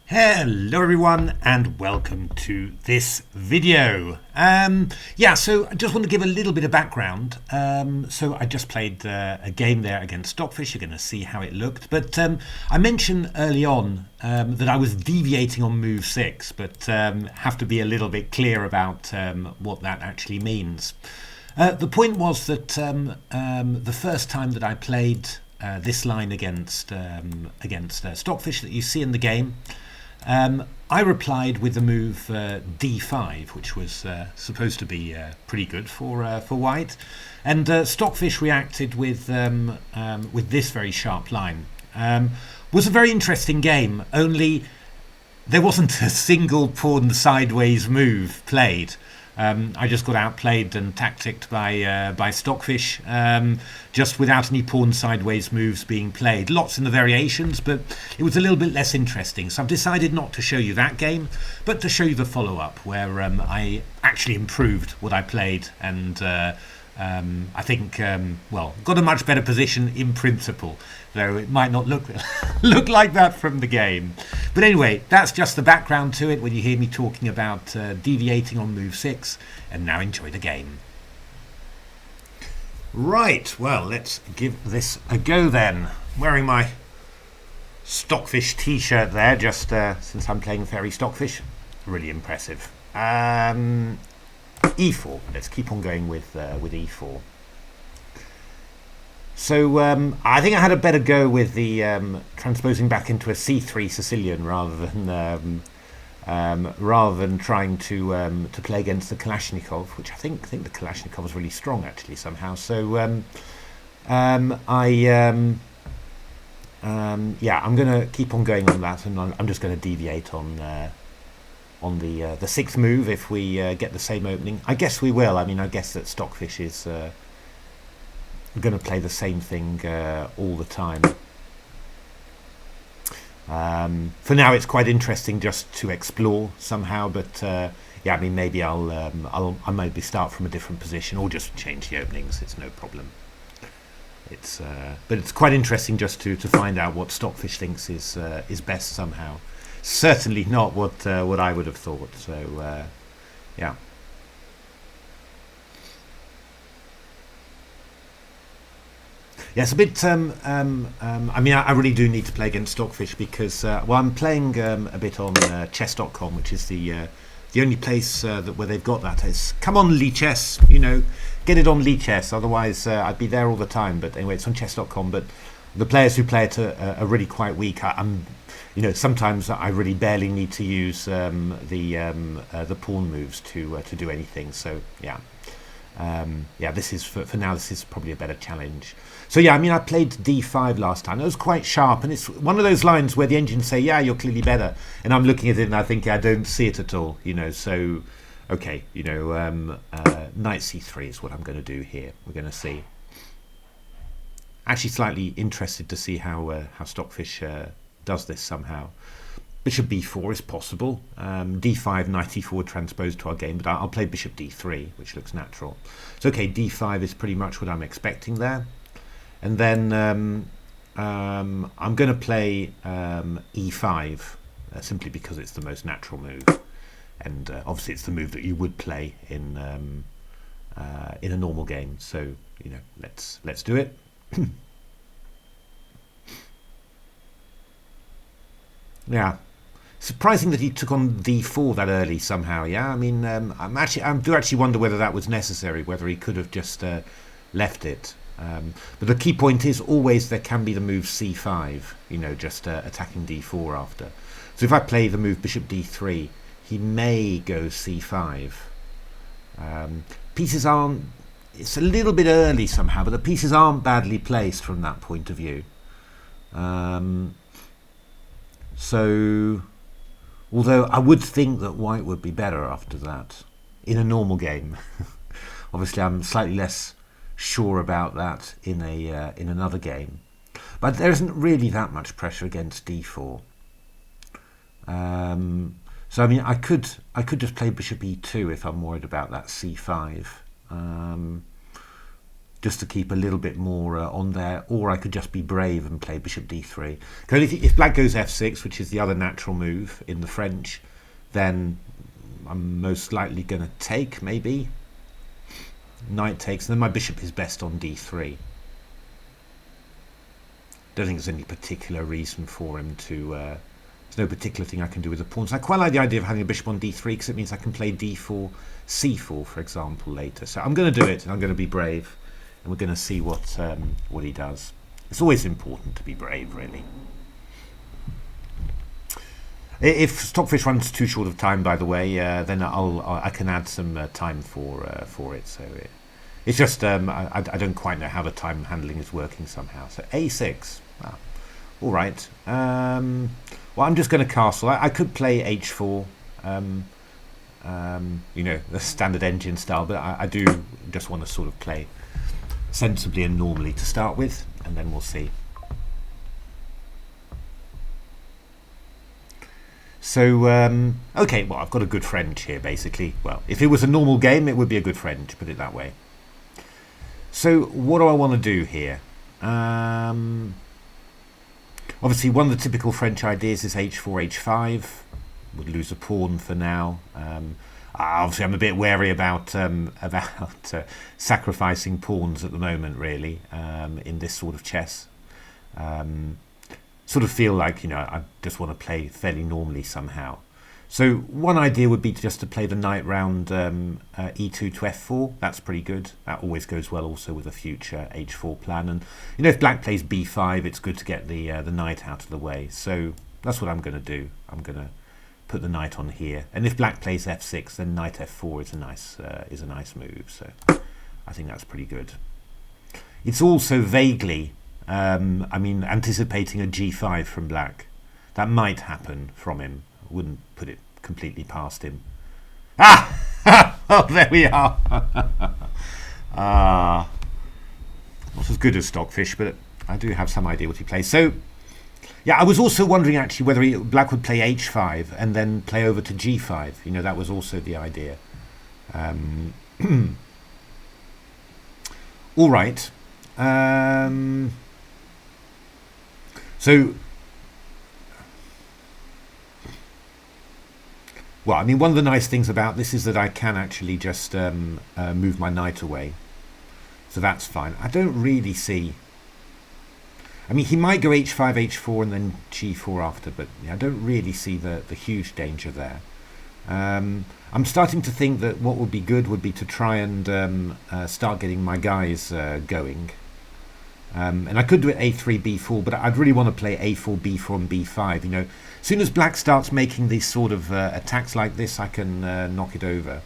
Hello everyone and welcome to this video. So I just want to give a little bit of background. So I just played a game there against Stockfish. You're going to see how it looked. But I mentioned early on that I was deviating on move 6, but have to be a little bit clear about what that actually means. The point was that the first time that I played this line against Stockfish that you see in the game, I replied with the move d5, which was supposed to be pretty good for white, and Stockfish reacted with this very sharp line. Was a very interesting game, only there wasn't a single pawn sideways move played. I just got outplayed and tacticked by Stockfish, just without any pawn sideways moves being played. Lots in the variations, but it was a little bit less interesting. So I've decided not to show you that game, but to show you the follow-up, where I actually improved what I played, and I think, got a much better position in principle, though it might not look like that from the game. But anyway, that's just the background to it when you hear me talking about deviating on move 6. And now enjoy the game. Right, well, let's give this a go then. Wearing my Stockfish t-shirt there, just since I'm playing Fairy Stockfish. Really impressive. E4. Let's keep on going with E4. So I think I had a better go with the transposing back into a C3 Sicilian rather than trying to play against the Kalashnikov, which I think the Kalashnikov is really strong actually somehow. So I'm going to keep on going on that, and I'm just going to deviate on the sixth move if we get the same opening. I guess we will. I mean, I guess that Stockfish is going to play the same thing all the time. For now, it's quite interesting just to explore somehow. But I mean, maybe I'll maybe start from a different position or just change the openings. It's no problem. But it's quite interesting just to find out what Stockfish thinks is best somehow. Certainly not what I would have thought. So yeah. Yeah, it's a bit. I mean, I really do need to play against Stockfish because I'm playing a bit on chess.com, which is the only place where they've got that. It's come on Lichess, get it on Lichess. Otherwise, I'd be there all the time. But anyway, it's on chess.com. But the players who play it are really quite weak. Sometimes I really barely need to use the pawn moves to do anything. So yeah. This is for now. This is probably a better challenge. So yeah, I mean, I played d5 last time. It was quite sharp, and it's one of those lines where the engines say, "Yeah, you're clearly better," and I'm looking at it and I think I don't see it at all. So okay, knight c3 is what I'm going to do here. We're going to see. Actually, slightly interested to see how Stockfish does this somehow. Bishop b4 is possible. D5, knight e4 transposed to our game, but I'll play bishop d3, which looks natural. So okay, d5 is pretty much what I'm expecting there. And then I'm going to play e5, simply because it's the most natural move. And obviously it's the move that you would play in a normal game. So, let's do it. Yeah. Surprising that he took on d4 that early somehow. Yeah, I mean, I do actually wonder whether that was necessary, whether he could have just left it. But the key point is always there can be the move c5, just attacking d4 after. So if I play the move bishop d3, he may go c5. Pieces aren't. It's a little bit early somehow, but the pieces aren't badly placed from that point of view. So. Although I would think that white would be better after that in a normal game. Obviously, I'm slightly less sure about that in another game. But there isn't really that much pressure against d4. So I mean, I could just play bishop e2 if I'm worried about that c5, just to keep a little bit more on there, or I could just be brave and play bishop d3. Because if black goes f6, which is the other natural move in the French, then I'm most likely going to take, maybe. Knight takes, and then my bishop is best on d3. Don't think there's any particular reason for him to... there's no particular thing I can do with the pawns. I quite like the idea of having a bishop on d3 because it means I can play d4, c4, for example, later. So I'm going to do it, and I'm going to be brave, and we're going to see what he does. It's always important to be brave, really. If Stockfish runs too short of time, by the way, then I can add some time for it. So it's just I don't quite know how the time handling is working somehow. So a6. Ah, all right. Well, I'm just going to castle. I could play h4. You know, the standard engine style, but I do just want to sort of play sensibly and normally to start with, and then we'll see. So, okay, well, I've got a good French here, basically. Well, if it was a normal game, it would be a good French, put it that way. So, what do I want to do here? Obviously, one of the typical French ideas is h4, h5. Would lose a pawn for now. Obviously, I'm a bit wary about sacrificing pawns at the moment, really, in this sort of chess. Sort of feel like, you know, I just want to play fairly normally somehow. So one idea would be just to play the knight round e2 to f4. That's pretty good. That always goes well also with a future h4 plan. And, you know, if black plays b5, it's good to get the knight out of the way. So that's what I'm going to do. I'm going to put the knight on here. And if black plays f6, then knight f4 is a nice move. So I think that's pretty good. It's also vaguely... I mean, anticipating a g5 from black. That might happen from him. I wouldn't put it completely past him. Ah! Oh, there we are. Not as good as Stockfish, but I do have some idea what he plays. So, yeah, I was also wondering actually whether black would play h5 and then play over to g5. You know, that was also the idea. All right. So, well, I mean, one of the nice things about this is that I can actually just move my knight away. So that's fine. I don't really see... I mean, he might go h5, h4, and then g4 after, but yeah, I don't really see the huge danger there. I'm starting to think that what would be good would be to try and start getting my guys going. And I could do it a3, b4, but I'd really want to play a4, b4, and b5. You know, as soon as black starts making these sort of attacks like this, I can knock it over.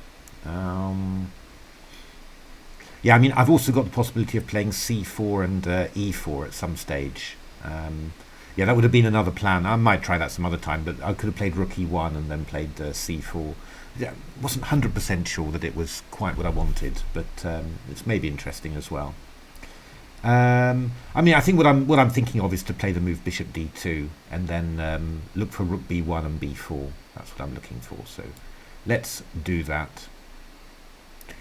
Yeah, I mean, I've also got the possibility of playing c4 and e4 at some stage. Yeah, that would have been another plan. I might try that some other time, but I could have played rook e1 and then played c4. Yeah, wasn't 100% sure that it was quite what I wanted, but it's maybe interesting as well. I mean, I think what I'm thinking of is to play the move bishop d2 and then look for rook b1 and b4. That's what I'm looking for. So let's do that.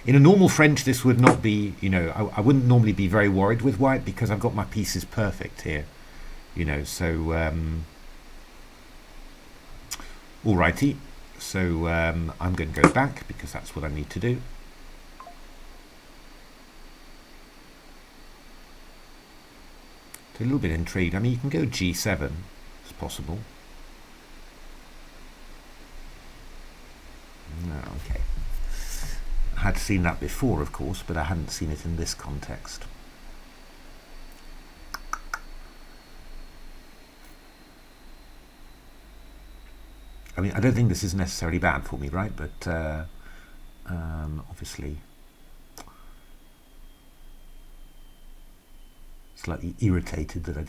In a normal French, this would not be, you know, I wouldn't normally be very worried with white because I've got my pieces perfect here, you know. So alrighty. So I'm going to go back because that's what I need to do. A little bit intrigued. I mean, you can go g7. It's possible. No, okay. I had seen that before, of course, but I hadn't seen it in this context. I mean, I don't think this is necessarily bad for me, right? But obviously... slightly irritated that I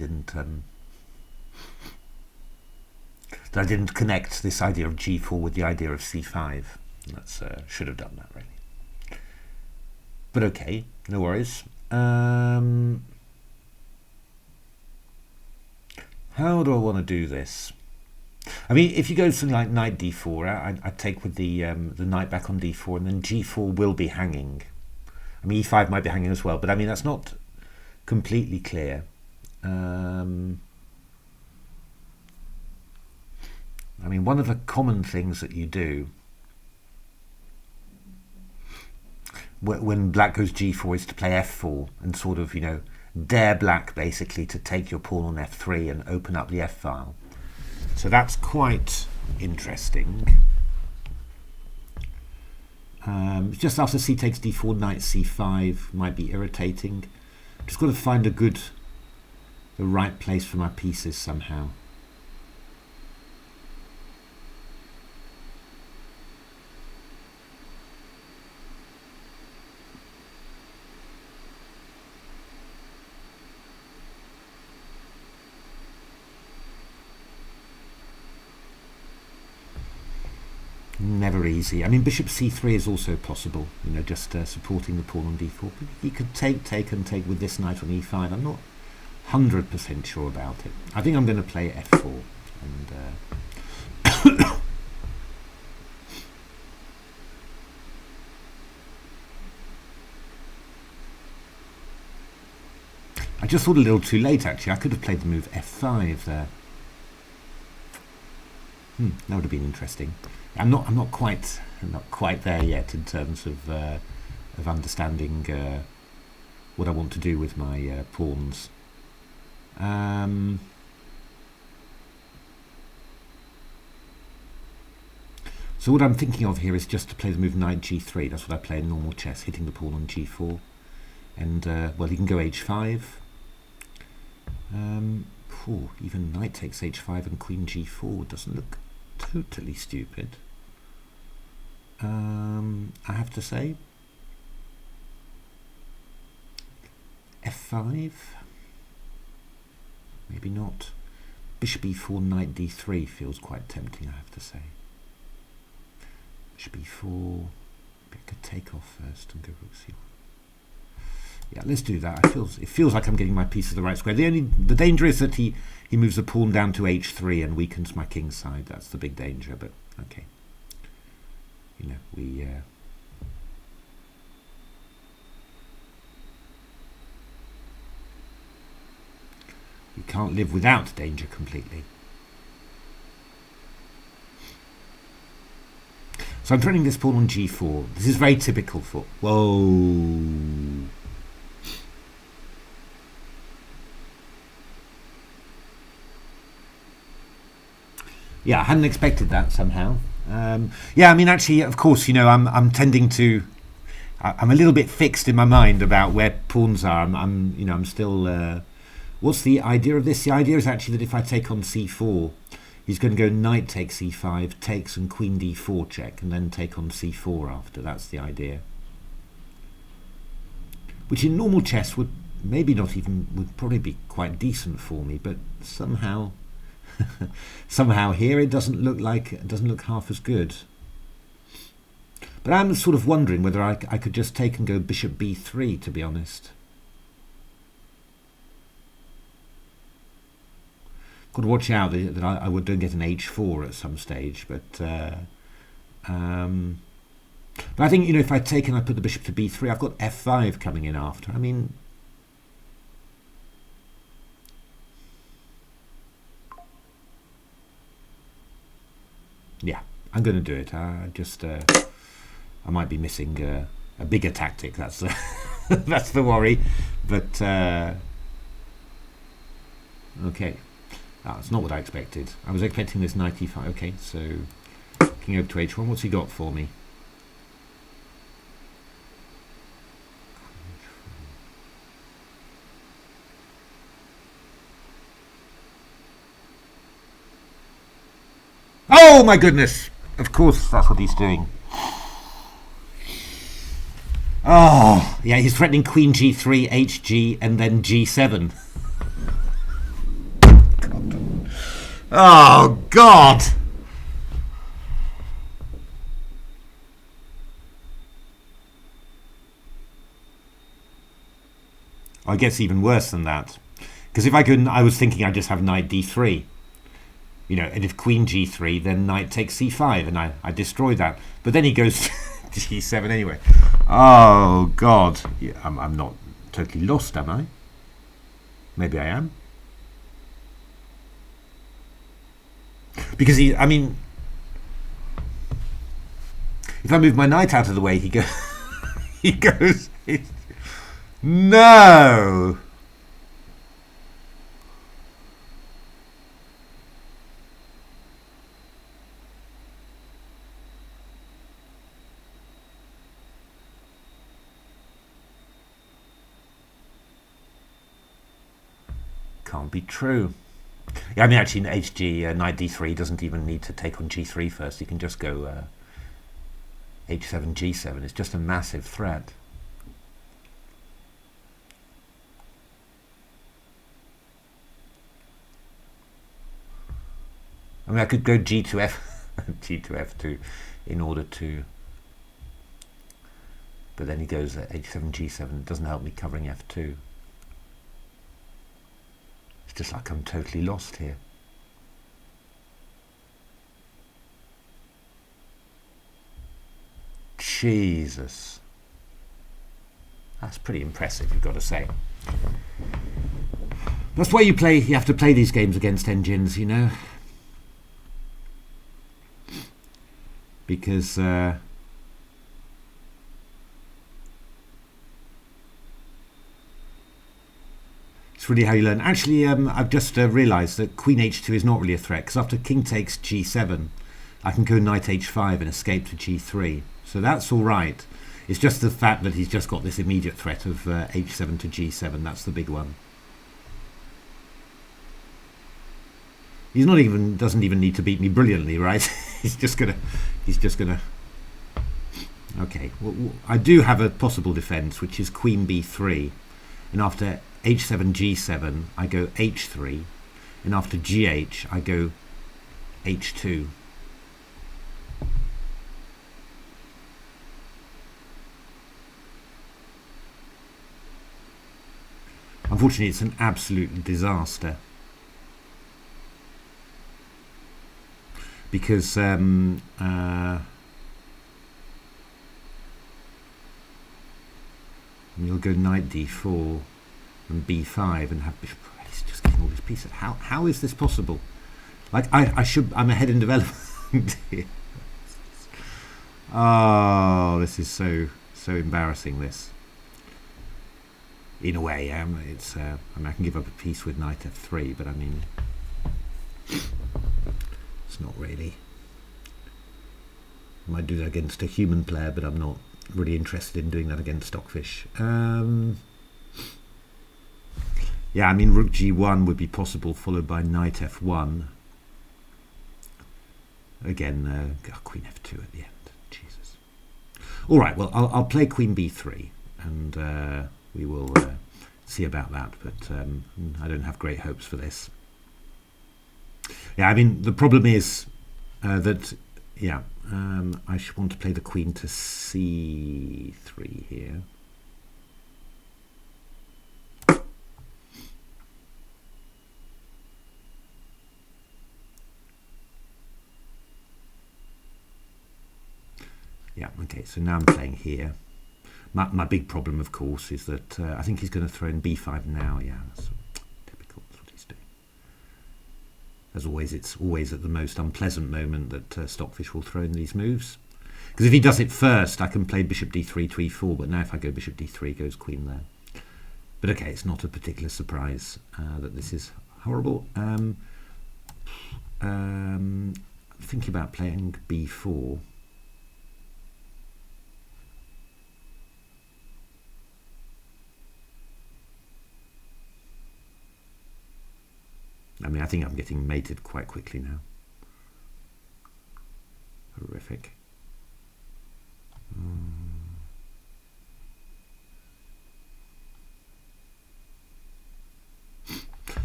didn't connect this idea of g4 with the idea of c5. That's should have done that, really. But okay, no worries. How do I want to do this? I mean, if you go something like knight d4, I'd take with the knight back on d4, and then g4 will be hanging. I mean, e5 might be hanging as well, but I mean, that's not completely clear. I mean, one of the common things that you do when black goes g4 is to play f4 and sort of, you know, dare black basically to take your pawn on f3 and open up the f file. So that's quite interesting. Just after c takes d4, knight c5 might be irritating. Just got to find the right place for my pieces somehow. Never easy. I mean, bishop c3 is also possible, you know, just supporting the pawn on d4. But you could take with this knight on e5. I'm not 100% sure about it. I think I'm going to play f4. And I just thought a little too late, actually. I could have played the move f5 there. That would have been interesting. I'm not quite there yet in terms of understanding what I want to do with my pawns. So what I'm thinking of here is just to play the move knight g3. That's what I play in normal chess, hitting the pawn on g4, and well, you can go h5. Even knight takes h5 and queen g4 doesn't look totally stupid. I have to say, f5, maybe not. Bishop e4, knight d3 feels quite tempting, I have to say. Bishop e4, I could take off first and go rook c1. Yeah, let's do that. It feels like I'm getting my piece of the right square. The danger is that he moves the pawn down to h3 and weakens my king side. That's the big danger, but okay. You know, we can't live without danger completely. So I'm threatening this pawn on g4. This is very typical for... Whoa! Yeah, I hadn't expected that somehow. Yeah, I mean, actually, of course, you know, I'm tending to... I'm a little bit fixed in my mind about where pawns are. I'm still... what's the idea of this? The idea is actually that if I take on c4, he's going to go knight takes e5, takes, and queen d4 check, and then take on c4 after. That's the idea. Which in normal chess would would probably be quite decent for me, but somehow here it doesn't look half as good. But I'm sort of wondering whether I could just take and go bishop b3, to be honest. Got to watch out that I don't get an h4 at some stage, but I think, you know, if I take and I put the bishop to b3, I've got f5 coming in after. I mean, yeah, I'm going to do it. I might be missing a bigger tactic. That's that's the worry. But okay, that's not what I expected. I was expecting this knight e5. Okay, so king over to h1. What's he got for me? Oh my goodness! Of course, that's what he's doing. Oh, yeah, he's threatening queen g3, hg, and then g7. God. Oh, God! I guess even worse than that. Because if I couldn't, I was thinking I'd just have knight d3. You know, and if queen g3, then knight takes c5, and I destroy that. But then he goes to g7 anyway. Oh, God. Yeah, I'm not totally lost, am I? Maybe I am. Because I mean, if I move my knight out of the way, he goes... he goes... No! Can't be true. Yeah, I mean, actually, HG knight d3 doesn't even need to take on g3 first. You can just go h7, g7. It's just a massive threat. I mean, I could go g to f, g to f2 in order to... But then he goes h7, g7. It doesn't help me covering f2. It's just like I'm totally lost here. Jesus. That's pretty impressive, you've got to say. That's why you have to play these games against engines, you know. Because it's really how you learn. Actually, I've just realised that queen h2 is not really a threat, because after king takes g7, I can go knight h5 and escape to g3. So that's all right. It's just the fact that he's just got this immediate threat of h7 to g7. That's the big one. He's not even doesn't even need to beat me brilliantly, right? he's just gonna. Okay. Well, I do have a possible defense, which is queen b3, and after h7 g7, I go h3, and after gh, I go h2. Unfortunately, it's an absolute disaster. Because he'll go knight d4 and b5 and have bishop. He's just getting all these pieces. How is this possible? Like I'm ahead in development here. Oh, this is so embarrassing. This, in a way, it's. I mean, I can give up a piece with knight f3, but I mean, it's not really. I might do that against a human player, but I'm not really interested in doing that against Stockfish. Yeah, I mean, rook g1 would be possible, followed by knight f1. Again, queen f2 at the end. Jesus. All right, well, I'll play queen b3, and we will see about that, but I don't have great hopes for this. Yeah, I mean, the problem is that, yeah, I should want to play the queen to c3 here. Yeah, okay, so now I'm playing here. My big problem, of course, is that I think he's going to throw in b5 now. Yeah, that's typical. That's what he's doing. As always, it's always at the most unpleasant moment that Stockfish will throw in these moves. Because if he does it first, I can play bishop d3 to e4, but now if I go bishop d3, goes queen there. But okay, it's not a particular surprise that this is horrible. Thinking about playing b4. I mean, I think I'm getting mated quite quickly now. Horrific.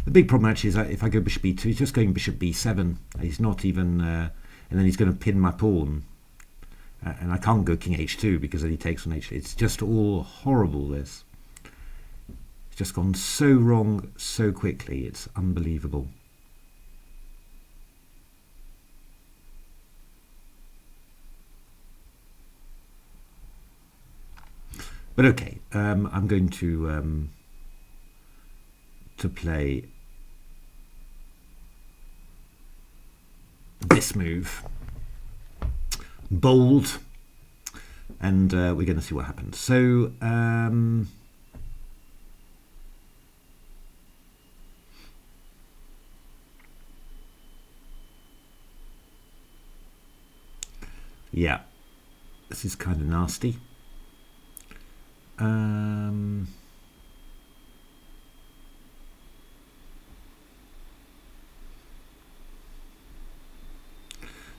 The big problem actually is that if I go bishop b2, he's just going bishop b7. He's not even, and then he's going to pin my pawn. And I can't go king h2 because then he takes on h2. It's just all horrible, this. It's just gone so wrong so quickly. It's unbelievable. But okay, I'm going to play this move, bold, and we're going to see what happens. So yeah, this is kind of nasty.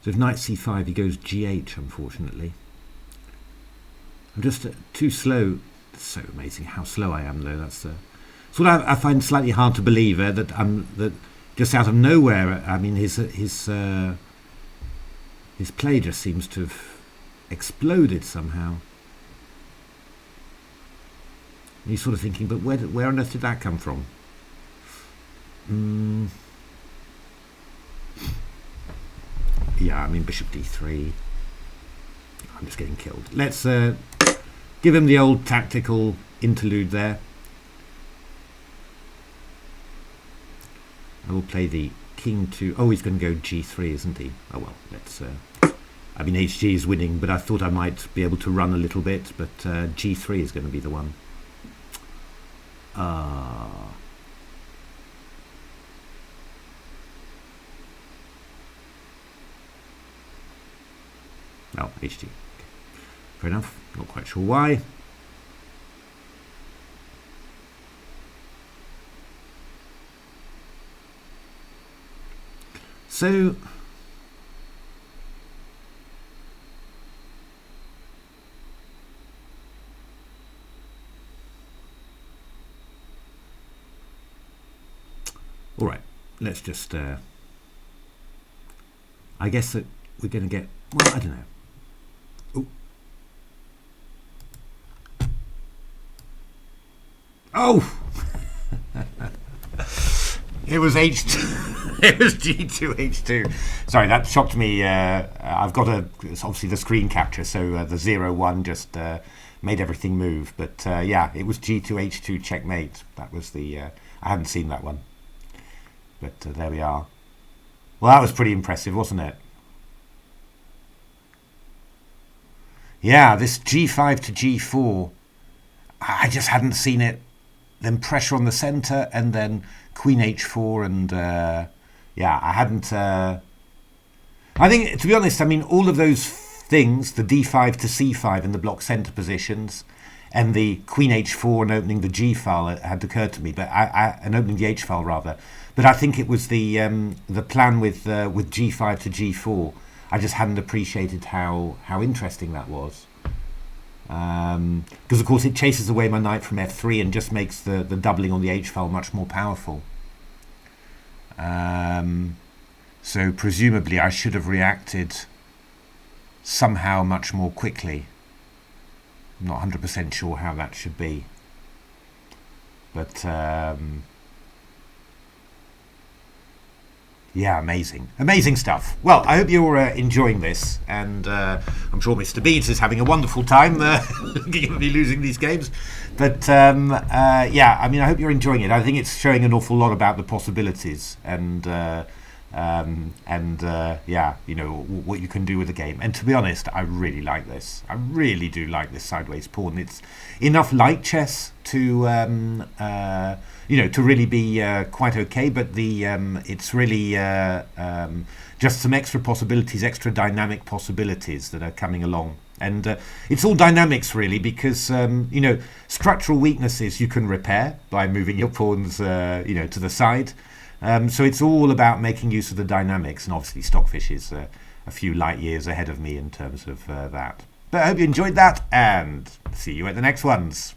So if knight c5, he goes g8, unfortunately. I'm just too slow. It's so amazing how slow I am, though. That's what I find slightly hard to believe, that just out of nowhere, I mean, his play just seems to have exploded somehow. And you're sort of thinking, but where on earth did that come from? Yeah, I mean, bishop d3. I'm just getting killed. Let's give him the old tactical interlude there. I will play the king to... Oh, he's going to go g3, isn't he? Oh, well, let's... I mean, HG is winning, but I thought I might be able to run a little bit, but g3 is going to be the one. Oh, HG. Okay. Fair enough. Not quite sure why. So... all right, let's just... I guess that we're going to get... Well, I don't know. Ooh. Oh! It was H2. It was G2 H2. Sorry, that shocked me. I've got it's obviously the screen capture, so the 0-1 just made everything move. But yeah, it was G2 H2 checkmate. That was the... I hadn't seen that one. But there we are. Well, that was pretty impressive, wasn't it? Yeah, this G5 to G4, I just hadn't seen it. Then pressure on the centre, and then Queen H4, and yeah, I hadn't... I think, to be honest, I mean, all of those things, the D5 to C5 in the block centre positions, and the Queen H4 and opening the G file had occurred to me, but and opening the H file rather. But I think it was the plan with G5 to G4. I just hadn't appreciated how interesting that was. Because of course it chases away my knight from f3 and just makes the doubling on the h file much more powerful. So presumably I should have reacted somehow much more quickly. I'm not 100% sure how that should be, but yeah, amazing stuff. Well, I hope you're enjoying this, and I'm sure Mr. Beads is having a wonderful time given me losing these games. But yeah, I mean, I hope you're enjoying it. I think it's showing an awful lot about the possibilities, and yeah, you know, what you can do with the game. And to be honest, I really like this. I really do like this sideways pawn. It's enough light chess to you know, to really be quite okay, but it's really just some extra possibilities, extra dynamic possibilities that are coming along. And it's all dynamics really, because you know, structural weaknesses you can repair by moving your pawns you know, to the side. So it's all about making use of the dynamics, and obviously Stockfish is a few light years ahead of me in terms of that. But I hope you enjoyed that, and see you at the next ones.